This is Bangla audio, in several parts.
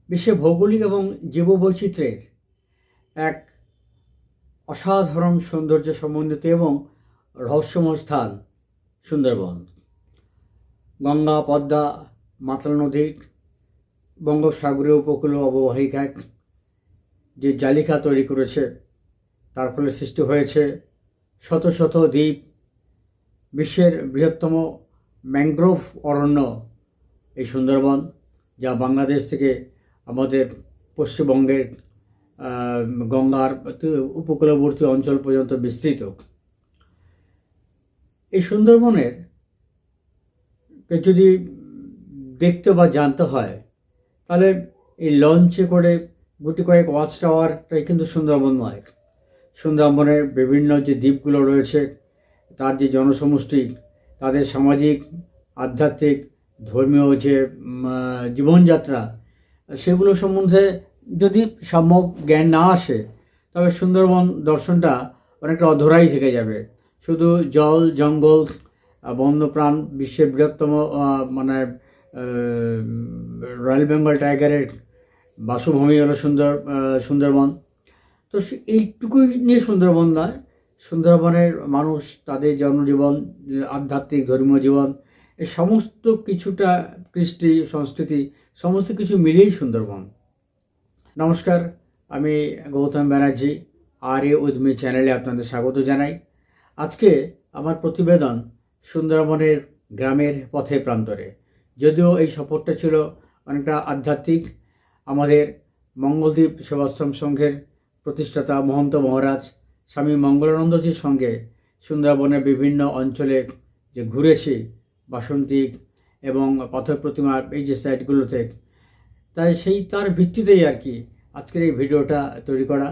বিশ্বে ভৌগোলিক এবং জীববৈচিত্র্যের এক অসাধারণ সৌন্দর্য সমন্বিত এবং রহস্যময় স্থান সুন্দরবন। গঙ্গা, পদ্মা, মাতলা নদীর বঙ্গোপসাগরীয় উপকূলীয় অববাহিকায় যে জালিকা তৈরি করেছে, তার ফলে সৃষ্টি হয়েছে শত শত দ্বীপ। বিশ্বের বৃহত্তম ম্যানগ্রোভ অরণ্য এই সুন্দরবন, যা বাংলাদেশ থেকে আমাদের পশ্চিমবঙ্গের গঙ্গার উপকূলবর্তী অঞ্চল পর্যন্ত বিস্তৃত। এই সুন্দরবনের যদি দেখতে বা জানতে হয়, তাহলে এই লঞ্চে করে গুটি কয়েক ওয়াচ টাওয়ারটাই কিন্তু সুন্দরবন নয়। সুন্দরবনের বিভিন্ন যে দ্বীপগুলো রয়েছে, তার যে জনসমষ্টি, তাদের সামাজিক, আধ্যাত্মিক, ধর্মীয় যে জীবনযাত্রা, সেগুলো সম্বন্ধে যদি সম্যক জ্ঞান না আসে, তবে সুন্দরবন দর্শনটা অনেকটা অধরাই থেকে যাবে। শুধু জল, জঙ্গল, বন্যপ্রাণ, বিশ্বের বৃহত্তম রয়্যাল বেঙ্গল টাইগারের বাসভূমি হলো সুন্দরবন। তো এইটুকুই নিয়ে সুন্দরবন নয়, সুন্দরবনের মানুষ, তাদের জনজীবন, আধ্যাত্মিক ধর্মীয় জীবন, এই সমস্ত কিছুটা, কৃষ্টি, সংস্কৃতি, সমস্ত কিছু মিলিয়েই সুন্দরবন। নমস্কার, আমি গৌতম ব্যানার্জি, আর এ উইথ মি চ্যানেলে আপনাদের স্বাগত জানাই। আজকে আমার প্রতিবেদন সুন্দরবনের গ্রামের পথে প্রান্তরে। যদিও এই সফরটা ছিল অনেকটা আধ্যাত্মিক। আমাদের মঙ্গলদ্বীপ সেবাশ্রম সংঘের প্রতিষ্ঠাতা মহন্ত মহারাজ স্বামী মঙ্গলানন্দজির সঙ্গে সুন্দরবনের বিভিন্ন অঞ্চলে যে ঘুরেছি, বাসন্তী এবং পাথর প্রতিমার এই যে সাইটগুলোতে, তাই তার ভিত্তিতেই আর কি আজকের এই ভিডিওটা তৈরি করা।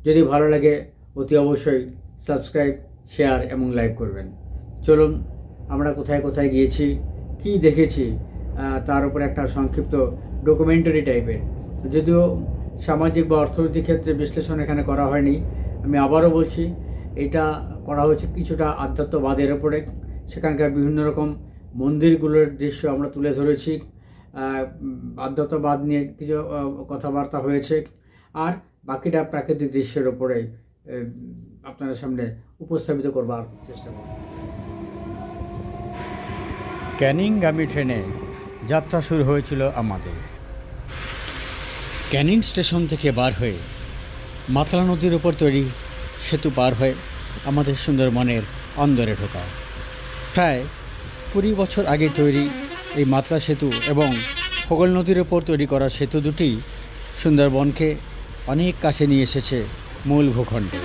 যদি ভালো লাগে অতি অবশ্যই সাবস্ক্রাইব, শেয়ার এবং লাইক করবেন। চলুন আমরা কোথায় কোথায় গিয়েছি, কি দেখেছি, তার উপর একটা সংক্ষিপ্ত ডকুমেন্টারি টাইপের। যদিও সামাজিক বা অর্থনৈতিক ক্ষেত্রে বিশ্লেষণ এখানে করা হয়নি, আমি আবারও বলছি, এটা করা হয়েছে কিছুটা আধ্যাত্মবাদের ওপরে। সেখানকার বিভিন্ন রকম মন্দিরগুলোর দৃশ্য আমরা তুলে ধরেছি, আধ্যাত্মবাদ নিয়ে কিছু কথাবার্তা হয়েছে, আর বাকিটা প্রাকৃতিক দৃশ্যের ওপরে আপনাদের সামনে উপস্থাপিত করবার চেষ্টা করব। ক্যানিংগামী ট্রেনে যাত্রা শুরু হয়েছিল আমাদের। ক্যানিং স্টেশন থেকে বার হয়ে মাতলা নদীর উপর তৈরি সেতু পার হয়ে আমাদের সুন্দরবনের অন্দরে ঢোকা। প্রায় 20 বছর আগে তৈরি এই মাতলা সেতু এবং হোগল নদীর ওপর তৈরি করা সেতু দুটি সুন্দরবনকে অনেক কাছে নিয়ে এসেছে মূল ভূখণ্ডে।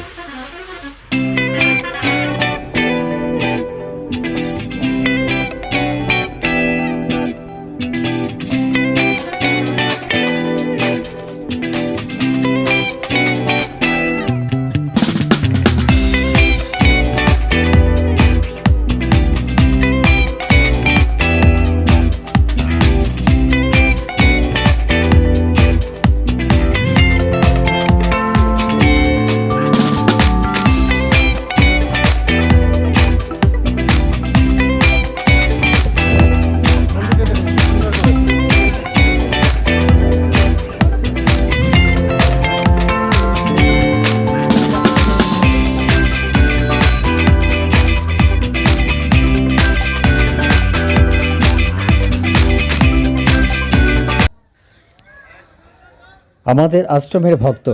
আমাদের আশ্রমের ভক্ত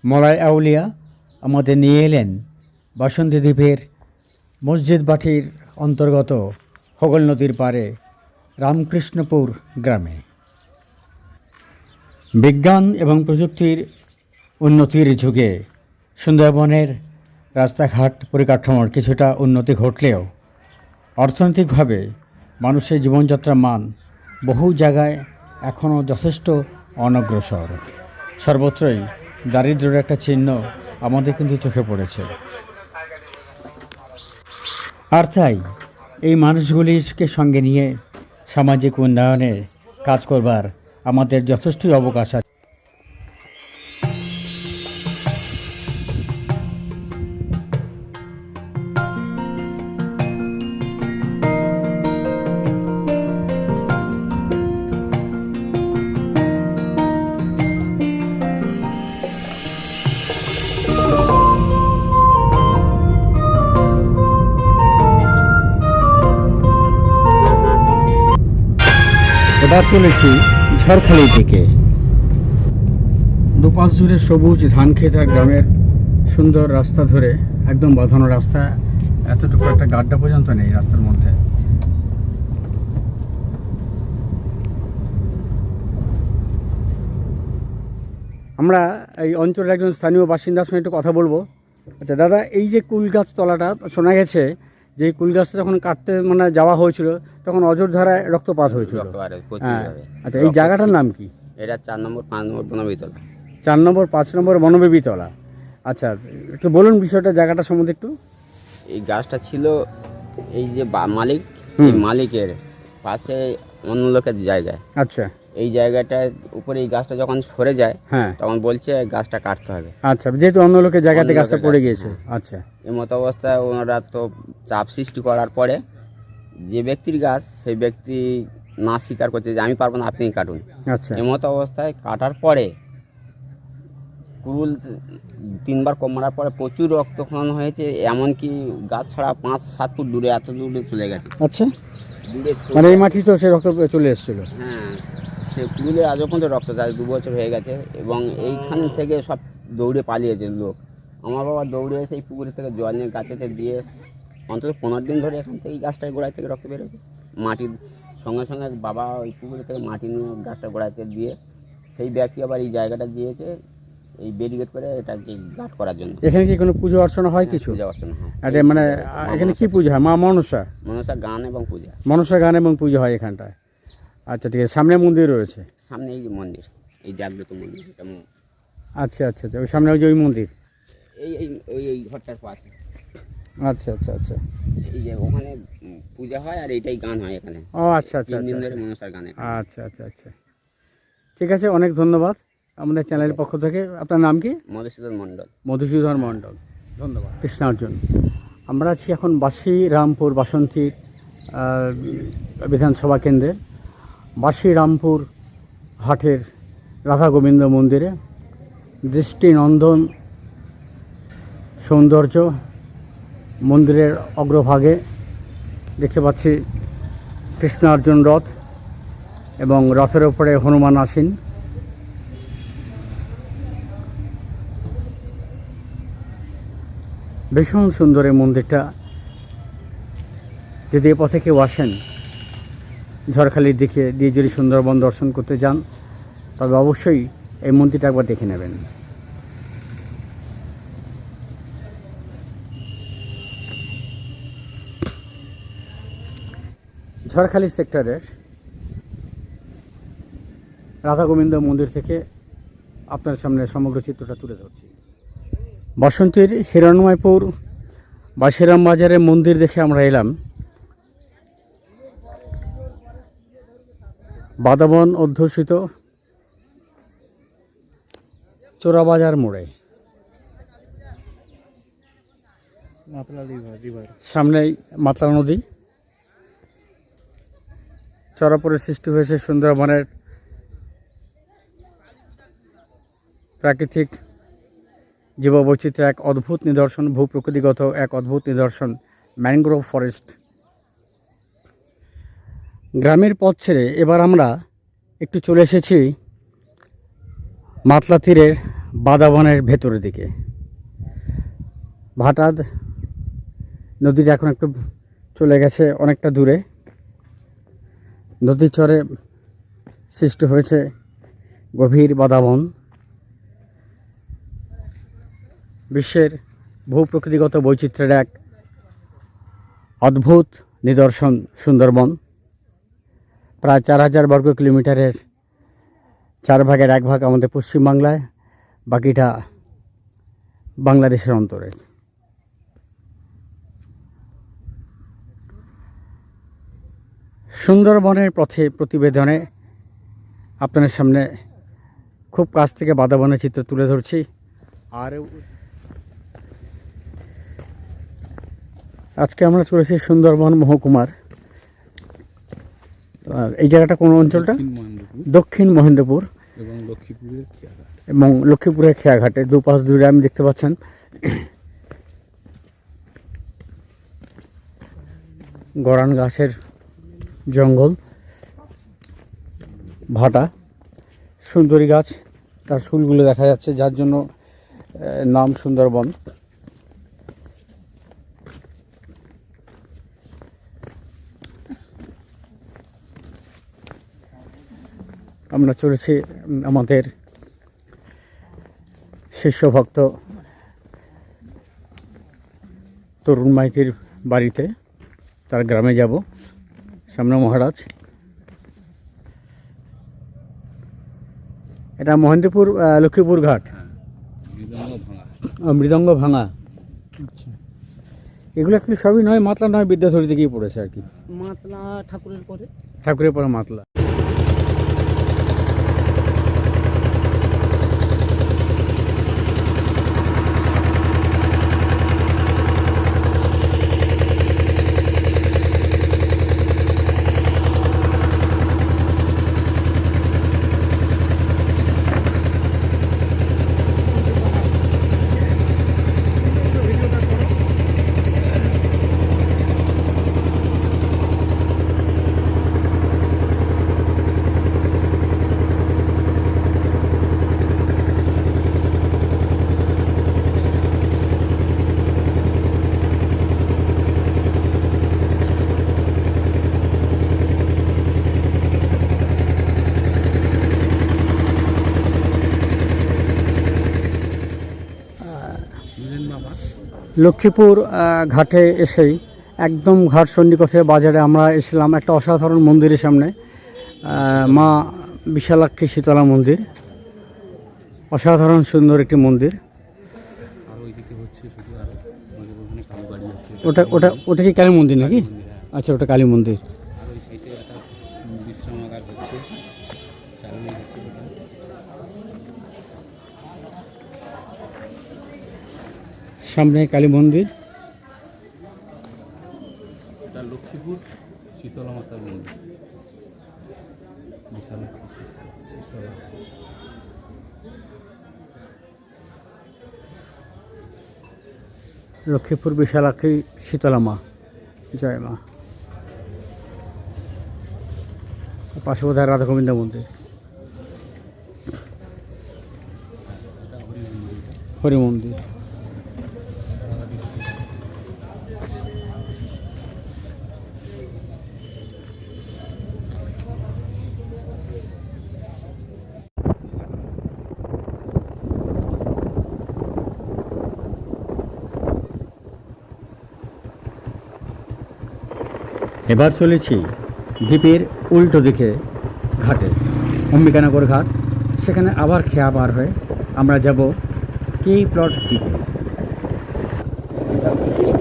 মলয় আউলিয়া আমাদের নিয়ে এলেন বাসন্তী দ্বীপের মসজিদ বাটির অন্তর্গত হোগল নদীর পাড়ে রামকৃষ্ণপুর গ্রামে। বিজ্ঞান এবং প্রযুক্তির উন্নতির যুগে সুন্দরবনের রাস্তাঘাট পরিকাঠামোর কিছুটা উন্নতি ঘটলেও অর্থনৈতিকভাবে মানুষের জীবনযাত্রার মান বহু জায়গায় এখনও যথেষ্ট অনগ্রসর। সর্বত্রই দারিদ্র্যের একটা চিহ্ন আমাদের কিন্তু চোখে পড়েছে। আর তাই এই মানুষগুলিকে সঙ্গে নিয়ে সামাজিক উন্নয়নের কাজ করবার আমাদের যথেষ্টই অবকাশ আছে। আবার চলেছি ঝড়খালির দিকে। দুপাশ জুড়ে সবুজ ধান ক্ষেত আর গ্রামের সুন্দর রাস্তা ধরে, একদম বাঁধানো রাস্তা, এতটুকু একটা গাড্ডা পর্যন্ত নেই রাস্তার মধ্যে। আমরা এই অঞ্চলের একজন স্থানীয় বাসিন্দার সঙ্গে একটু কথা বলবো। আচ্ছা দাদা, এই যে কুল গাছ তলাটা শোনা গেছে যে কুল গাছটা যখন কাটতে মানে যাওয়া হয়েছিল তখন অযোধ্যায় রক্তপাত হয়েছিল। হ্যাঁ, আচ্ছা এই জায়গাটার নাম কি? এটা 4 নম্বর 5 নম্বর বনবিতলা। 4 নম্বর 5 নম্বর বনবিতলা। আচ্ছা একটু বলুন বিষয়টা, জায়গাটা সম্বন্ধে একটু। এই গাছটা ছিল এই যে মালিক, এই মালিকের পাশে অন্য লোকের জায়গায়। আচ্ছা, এই জায়গাটার উপরে এই গাছটা যখন সরে যায়, হ্যাঁ, তখন বলছে গাছটা কাটতে হবে। আচ্ছা, যেহেতু অন্য লোকের জায়গাতে গাছটা পড়ে গিয়েছে। আচ্ছা, এই মতো অবস্থায় ওনারা তো চাপ সৃষ্টি করার পরে যে ব্যক্তির গাছ সেই ব্যক্তি না স্বীকার করছে যে আমি পারবো না, আপনিই কাটুন। আচ্ছা, এই মতো অবস্থায় কাটার পরে কুরুল 3বার কম মারার পরে প্রচুর রক্তক্ষরণ হয়েছে, এমনকি গাছ ছাড়া 5-7 ফুট দূরে, এত দূরে চলে গেছে। আচ্ছা, দূরে মানে এই মাটি তো সে রক্ত চলে এসেছিল। হ্যাঁ, সে কুরুলে আজও পর্যন্ত রক্ত, তার 2 বছর হয়ে গেছে। এবং এইখান থেকে সব দৌড়ে পালিয়েছে লোক। আমার বাবা দৌড়ে এসে এই পুকুরের থেকে জল নিয়ে গাছেতে দিয়ে অন্তত 15 দিন ধরে এখান থেকে গাছটার গোড়ায় থেকে রক্ত বেরোছে। মাটির সঙ্গে সঙ্গে বাবা ওই পুকুরের থেকে মাটি নিয়ে গাছটার গোড়াতে দিয়ে সেই ব্যক্তি আবার এই জায়গাটা দিয়েছে এই ব্যারিকেড করে এটাকে গার্ড করার জন্য। এখানে কি কোনো পুজো অর্চনা হয়? কিছু পূজা অর্চনা হয়। আরে মানে এখানে কি পূজা হয়? মা মনসা, মনসা গান এবং পূজা, মনসা গান এবং পুজো হয় এখানটায়। আচ্ছা ঠিক আছে, সামনে মন্দির রয়েছে। সামনে এই যে মন্দির, এই জাগ্রত মন্দির, এটা আচ্ছা আচ্ছা আচ্ছা, ওই সামনে ওই যে ওই মন্দির, এই এই ওই এই ঘরটার পাশে। আচ্ছা আচ্ছা আচ্ছা, এই যে ওখানে পূজা হয় আর এইটাই গান হয় এখানে। ও আচ্ছা আচ্ছা 3 দিন আচ্ছা ধরে মনসার গান। আচ্ছা আচ্ছা আচ্ছা, ঠিক আছে, অনেক ধন্যবাদ আমাদের চ্যানেলের পক্ষ থেকে। আপনার নাম কি? মধুসূদন মণ্ডল। মধুসূদন মণ্ডল, ধন্যবাদ। কৃষ্ণার্জুন। আমরা আছি এখন বাসিরামপুর বাসন্তী বিধানসভা কেন্দ্রের বাসিরামপুর হাটের রাধা গোবিন্দ মন্দিরে। দৃষ্টিনন্দন সৌন্দর্য, মন্দিরের অগ্রভাগে দেখতে পাচ্ছি কৃষ্ণার্জুন রথ এবং রথের ওপরে হনুমান আসীন। ভীষণ সুন্দর এই মন্দিরটা। যদি এ পথে কেউ আসেন ঝড়খালির দিকে দিয়ে যদি সুন্দরবন দর্শন করতে যান, তবে অবশ্যই এই মন্দিরটা একবার দেখে নেবেন। ঝড়খালি সেক্টরের রাধা গোবিন্দ মন্দির থেকে আপনার সামনে সমগ্র চিত্রটা তুলে ধরছি। বসন্তীর হিরণ্ময়পুর বাসিরাম বাজারে মন্দির দেখে আমরা এলাম বাদাবন অধ্যুষিত চোরাবাজার মোড়ে। সামনেই মাতলা নদী, চরাপরে সৃষ্টি হয়েছে সুন্দরবনের প্রাকৃতিক জীববৈচিত্র্যের এক অদ্ভুত নিদর্শন, ভূপ্রকৃতিগত এক অদ্ভুত নিদর্শন, ম্যানগ্রোভ ফরেস্ট। গ্রামের পথ ছেড়ে এবার আমরা একটু চলে এসেছি মাতলা তীরের বাদাবনের ভেতরের দিকে। ভাটাদ নদীটা এখন একটু চলে গেছে অনেকটা দূরে। নদীর চরে সৃষ্টি হয়েছে গভীর বাদাবন। বিশ্বের ভূপ্রকৃতিগত বৈচিত্র্যের এক অদ্ভুত নিদর্শন সুন্দরবন। প্রায় 4000 বর্গ কিলোমিটারের 4 ভাগের 1 ভাগ আমাদের পশ্চিমবাংলায়, বাকিটা বাংলাদেশের অন্তরে। সুন্দরবনের পথে প্রতিবেদনে আপনাদের সামনে খুব কাছ থেকে বাদাবনের চিত্র তুলে ধরছি। আর আজকে আমরা চলেছি সুন্দরবন মহকুমার। এই জায়গাটা কোন অঞ্চলটা? দক্ষিণ মহেন্দ্রপুর এবং লক্ষ্মীপুরের খেয়াঘাটে দুপাশ দূরে আমি দেখতে পাচ্ছেন গরান গাছের জঙ্গল। ভাটা, সুন্দরী গাছ, তার ফুলগুলো দেখা যাচ্ছে, যার জন্য নাম সুন্দরবন। আমরা চলেছি আমাদের শিষ্য ভক্ত তরুণ মাইতির বাড়িতে, তার গ্রামে যাব। সামনে মহারাজ, এটা মহেন্দ্রপুর লক্ষ্মীপুর ঘাট, মৃদঙ্গ ভাঙা। আচ্ছা, এগুলো একটু সবই নয় মাতলা নয় বিদ্যাধরী থেকেই পড়েছে আর কি। মাতলা ঠাকুরের পরে মাতলা। লক্ষ্মীপুর ঘাটে এসেই একদম ঘাট সন্নিকটে বাজারে আমরা এসেছিলাম একটা অসাধারণ মন্দিরের সামনে, মা বিশালাক্ষী শীতলা মন্দির। অসাধারণ সুন্দর একটি মন্দির। ওটা ওটা ওটা কি কালী মন্দির নাকি? আচ্ছা, ওটা কালী মন্দির। সামনে কালী মন্দির, লক্ষ্মীপুর শীতলা মাতার মন্দির। লক্ষ্মীপুর বিশালাক্ষী শীতলা মা, জয় মা। পাশে বোধহয় রাধা গোবিন্দ মন্দির, হরি মন্দির। এবার চলেছি দ্বীপের উল্টো দিকে ঘাটে, অম্বিকানগর ঘাট। সেখানে আবার খেয়া পার হয়ে আমরা যাব কে প্লট দ্বীপে।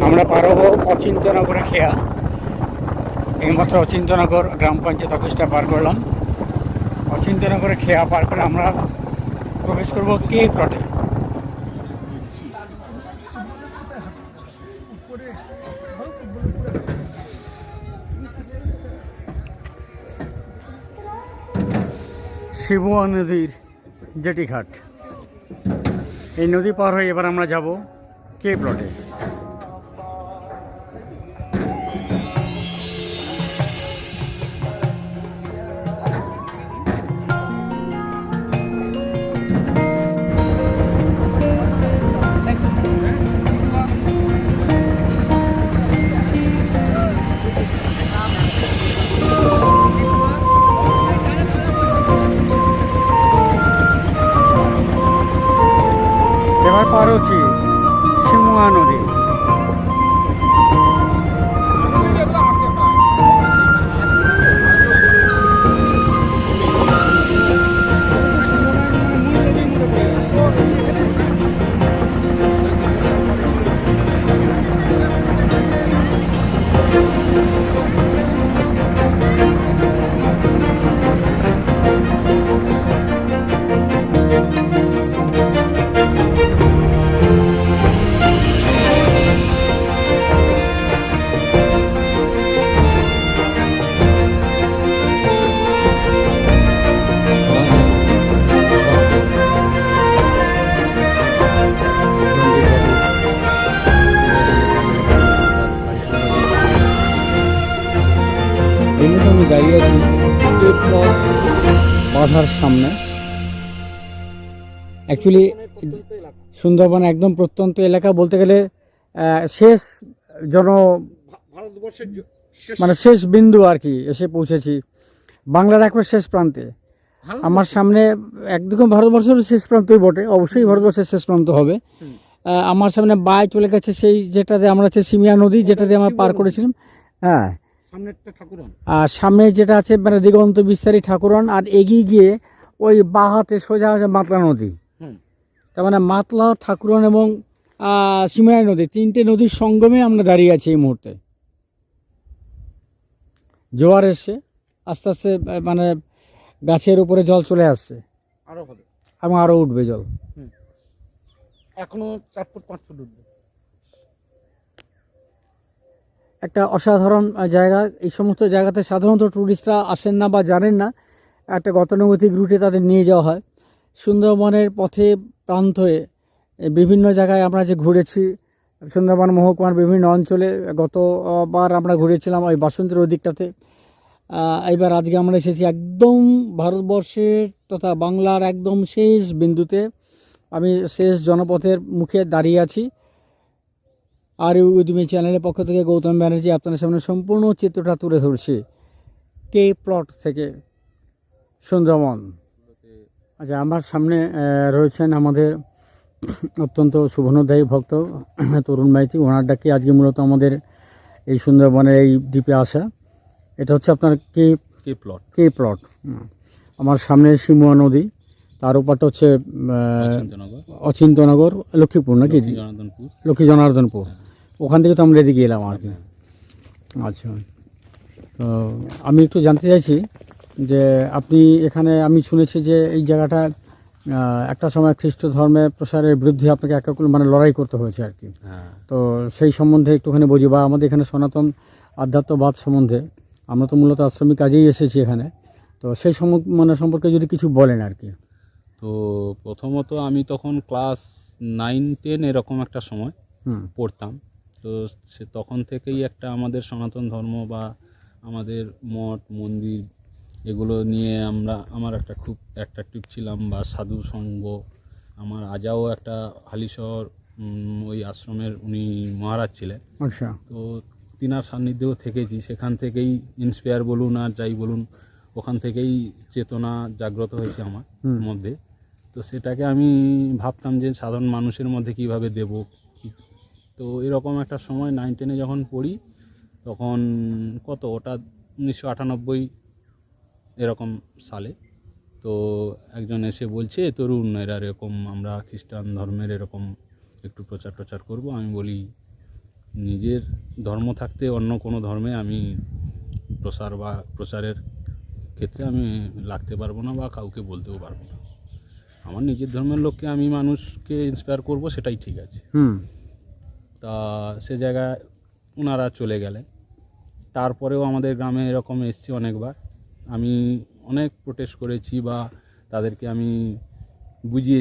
আমরা পার হব অচিন্তনগরে খেয়া। এইমাত্র অচিন্তনগর গ্রাম পঞ্চায়েত অফিসটা পার করলাম। অচিন্তনগরে খেয়া পার করে আমরা প্রবেশ করব কে প্লটে। শিবুয়া নদীর জেটি ঘাট। এই নদী পার হয়ে এবার আমরা যাব কে প্লটে। এবার পার হচ্ছি শিমুয়া নদী। আমি দাঁড়িয়ে আছি বাঁধার সামনে। অ্যাকচুয়ালি সুন্দরবন একদম প্রত্যন্ত এলাকা বলতে গেলে শেষ জন ভারতবর্ষের মানে শেষ বিন্দু আর কি, এসে পৌঁছেছি বাংলার একবার শেষ প্রান্তে। আমার সামনে একদম ভারতবর্ষের শেষ প্রান্তই বটে, অবশ্যই ভারতবর্ষের শেষ প্রান্ত হবে। আমার সামনে বাই চলে গেছে সেই যেটাতে আমরা হচ্ছে সিমিয়া নদী, যেটাতে আমরা পার করেছিলাম। হ্যাঁ, সামনে একটা ঠাকুরন, আর সামনে যেটা আছে মানে দিগন্ত বিস্তারী ঠাকুরন, আর এগিয়ে গিয়ে ওই বাঁ হাতে সোজা আছে মাতলা নদী। তার মানে মাতলা, ঠাকুরন এবং সিমিয়া নদী, তিনটে নদীর সঙ্গমে আমরা দাঁড়িয়ে আছি এই মুহূর্তে। জোয়ার এসছে আস্তে আস্তে, মানে গাছের উপরে জল চলে আসছে আরো হবে এবং আরও উঠবে জল। এখনো 4 ফুট 5 ফুট উঠবে। একটা অসাধারণ জায়গা। এই সমস্ত জায়গাতে সাধারণত ট্যুরিস্টরা আসেন না বা জানেন না, একটা গতানুগতিক রুটে তাদের নিয়ে যাওয়া হয়। সুন্দরবনের পথে প্রান্তরে বিভিন্ন জায়গায় আমরা যে ঘুরেছি, সুন্দরবন মহকুমার বিভিন্ন অঞ্চলে গতবার আমরা ঘুরেছিলাম ওই বাসন্তীর ওই দিকটাতে। এইবার আজকে আমরা এসেছি একদম ভারতবর্ষের তথা বাংলার একদম শেষ বিন্দুতে। আমি শেষ জনপথের মুখে দাঁড়িয়ে আছি। আর উইথমি চ্যানেলের পক্ষ থেকে গৌতম ব্যানার্জি আপনাদের সামনে সম্পূর্ণ চিত্রটা তুলে ধরছি কে প্লট থেকে সুন্দরবন। আচ্ছা, আমার সামনে রয়েছেন আমাদের অত্যন্ত শুভনোধ্যায়ী ভক্ত তরুণ মাইতি। ওনার ডাকি আজকে মূলত আমাদের এই সুন্দরবনের এই দ্বীপে আসা। এটা হচ্ছে আপনার কে প্লট। আমার সামনে সিমুয়া নদী, তার উপরটা হচ্ছে অচিন্তনগর, লক্ষ্মীপুর নাকি লক্ষ্মী জনার্দনপুর। ওখান থেকে তো আমরা এদিকে এলাম আর কি। আচ্ছা, তো আমি একটু জানতে চাইছি যে আপনি এখানে, আমি শুনেছি যে এই জায়গাটা একটা সময় খ্রিস্ট ধর্মের প্রসারের বিরুদ্ধে আপনাকে মানে লড়াই করতে হয়েছে আর কি। তো সেই সম্বন্ধে একটুখানি বুঝি, বা আমাদের এখানে সনাতন আধ্যাত্মবাদ সম্বন্ধে, আমরা তো মূলত আশ্রমিক কাজেই এসেছি এখানে, তো সেই মানে সম্পর্কে যদি কিছু বলেন আর কি। তো প্রথমত আমি তখন ক্লাস 9-10 এরকম একটা সময় পড়তাম। তো সে তখন থেকেই একটা আমাদের সনাতন ধর্ম বা আমাদের মঠ মন্দির এগুলো নিয়ে আমার একটা খুব অ্যাট্রাকটিভ ছিলাম, বা সাধু সঙ্গ। আমার আজাও একটা হালিশহর ওই আশ্রমের উনি মহারাজ ছিলেন। আচ্ছা, তো তিনার সান্নিধ্যেও থেকেছি, সেখান থেকেই ইন্সপায়ার বলুন আর যাই বলুন, ওখান থেকেই চেতনা জাগ্রত হয়েছে আমার মধ্যে। তো সেটাকে আমি ভাবতাম যে সাধারণ মানুষের মধ্যে কিভাবে দেব। তো এরকম একটা সময় 9-10 যখন পড়ি, তখন ওটা 1998 এরকম সালে। তো একজন এসে বলছে, তরুণ এরা এরকম আমরা খ্রিস্টান ধর্মের এরকম একটু প্রচার করব। আমি বলি, নিজের ধর্ম থাকতে অন্য কোনো ধর্মে আমি প্রচারের ক্ষেত্রে আমি লাগতে পারবো না বা কাউকে বলতেও পারবো না। আমার নিজের ধর্মের লোককে আমি মানুষকে ইন্সপায়ার করব, সেটাই ঠিক আছে। তা সে জায়গায় ওনারা চলে গেলেন। তারপরেও আমাদের গ্রামে এরকম এসছি অনেকবার, আমি অনেক প্রোটেস্ট করেছি বা তাদেরকে আমি বুঝিয়ে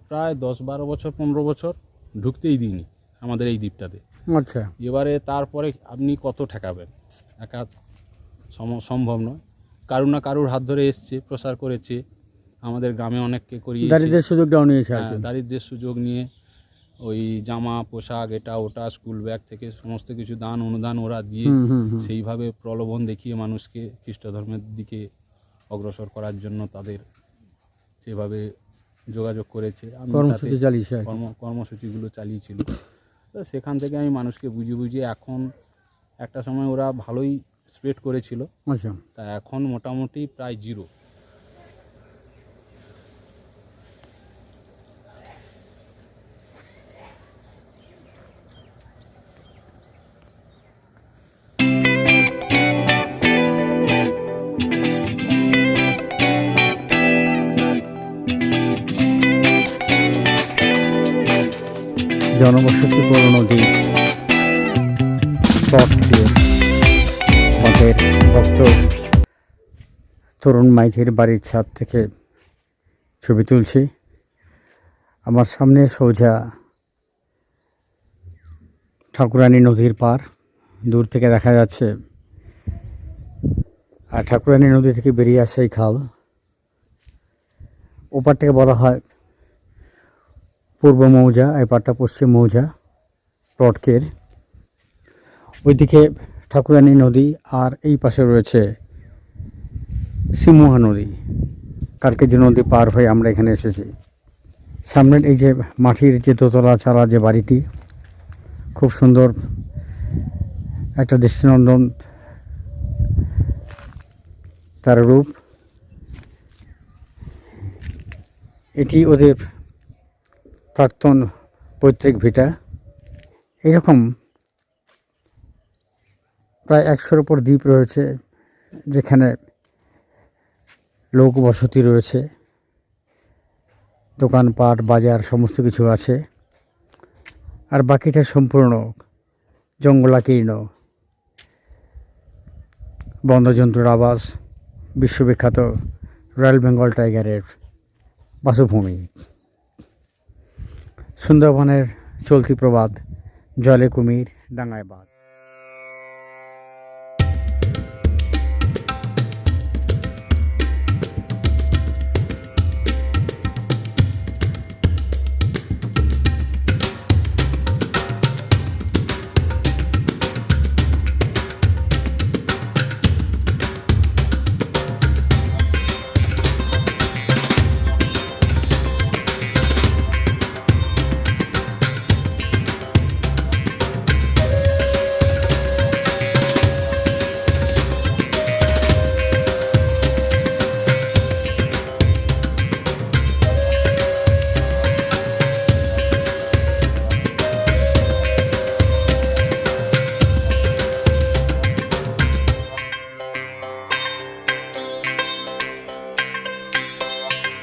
প্রায় 10-12 বছর 15 বছর ঢুকতেই দিইনি আমাদের এই দ্বীপটাতে। আচ্ছা, এবারে তারপরে আপনি কত ঠেকাবেন, একা সম্ভব নয়। কারুর না কারুর হাত ধরে এসছে, প্রসার করেছে, আমাদের গ্রামে অনেককে করিয়ে দারিদ্রের সুযোগটাও নিয়েছে আর কি। দারিদ্রের সুযোগ নিয়ে ওই জামা পোশাক এটা ওটা স্কুল ব্যাগ থেকে সমস্ত কিছু দান অনুদান ওরা দিয়ে সেইভাবে প্রলোভন দেখিয়ে মানুষকে খ্রিস্ট ধর্মের দিকে অগ্রসর করার জন্য তাদের সেভাবে যোগাযোগ করেছে। কর্মসূচিগুলো চালিয়েছিল। তো সেখান থেকে আমি মানুষকে বুঝিয়ে এখন একটা সময় ওরা ভালোই স্প্রেড করেছিল। আচ্ছা, তা এখন মোটামুটি প্রায় 0। জনবসতিপূর্ণ নদী পথ দিয়ে আমাদের ভক্ত তরুণ মাইতির বাড়ির ছাদ থেকে ছবি তুলছি। আমার সামনে সোজা ঠাকুরানী নদীর পার, দূর থেকে দেখা যাচ্ছে আর ঠাকুরানী নদী থেকে বেরিয়ে আসে এই খাল। ওপারটাকে বলা হয় পূর্ব মৌজা, এই পারটা পশ্চিম মৌজা প্লটকের। ওইদিকে ঠাকুরানী নদী আর এই পাশে রয়েছে সিমুহা নদী। কারকেজি নদী পার হয়ে আমরা এখানে এসেছি। সামনের এই যে মাটির যে দোতলা চালা যে বাড়িটি, খুব সুন্দর একটা দৃষ্টিনন্দন তার রূপ। এটি ওদের প্রাক্তন পৈতৃক ভিটা। এরকম প্রায় 100-র উপর দ্বীপ রয়েছে যেখানে লোক বসতি রয়েছে, দোকানপাট বাজার সমস্ত কিছু আছে। আর বাকিটা সম্পূর্ণ জঙ্গলাকীর্ণ, বন্যজন্তুর আবাস, বিশ্ববিখ্যাত রয়্যাল বেঙ্গল টাইগারের বাসভূমি। সুন্দরবনের চলতি প্রবাদ, জলে কুমির ডাঙায় বাঘ।